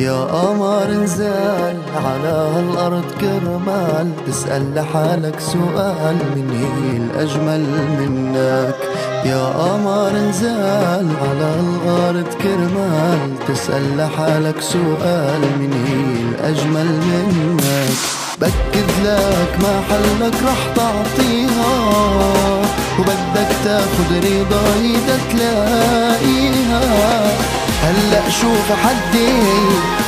يا قمر انزل على هالأرض كرمال تسأل لحالك سؤال من هي الأجمل منك. يا قمر انزل على هالأرض كرمال تسأل لحالك سؤال من هي الأجمل منك. بأكد لك محلك رح تعطيها وبدك تاخد رضاي تلاقيها. هلأ شوف حدي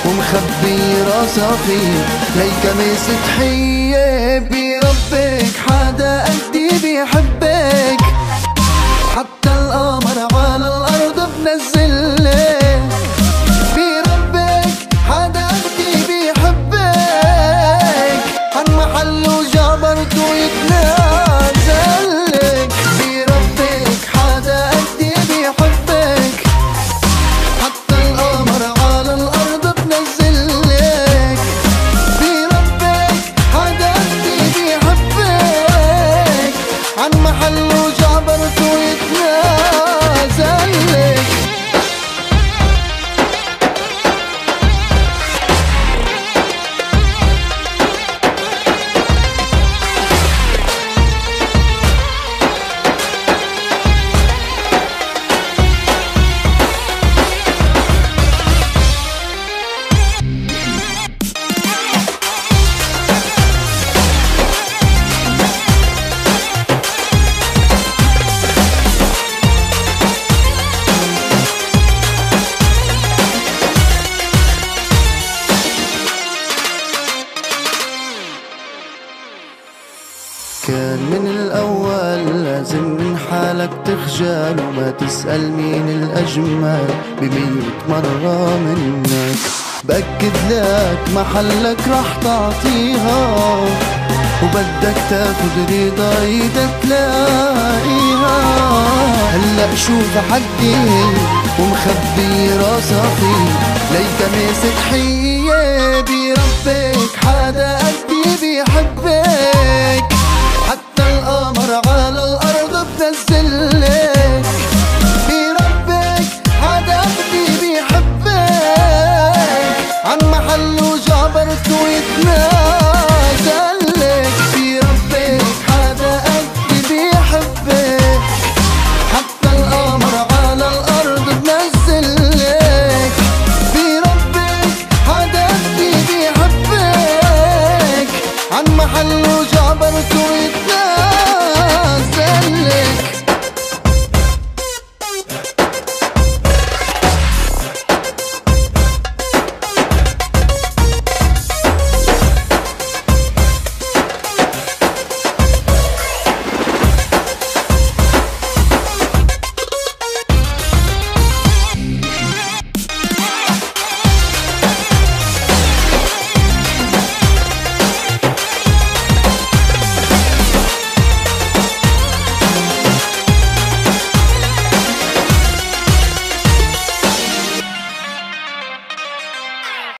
ومخبي راسها فيه ليك مسك حية بربك حدا قدي بيحبك. حتى القمر على الأرض بنزلك بربك حدا قدي بيحبك. عن محله جبرته يتنازلك بربك حدا قدي بيحبك. حتى القمر على الأرض بنزلك بربك حدا قدي بيحبك. عن محله جبرته يتنازلك. كان من الأول لازم من حالك تخجل وما تسأل مين الأجمل ب100 مرة منك. بأكد لك محلك رح تعطيها وبدك تاخد رضاي تلاقيها. هلأ شوف حدي ومخبي راسها فيه ليك ماسك حية بربك حدا قدي بيحبك. حتى القمر على الأرض بنزلك بربك حدا قدي بيحبك. عن محله جبرته يتنازلك بربك حدا قدي بيحبك. حتى القمر على الأرض بنزلك بربك حدا قدي بيحبك. عن محله جبرته يتنازلك.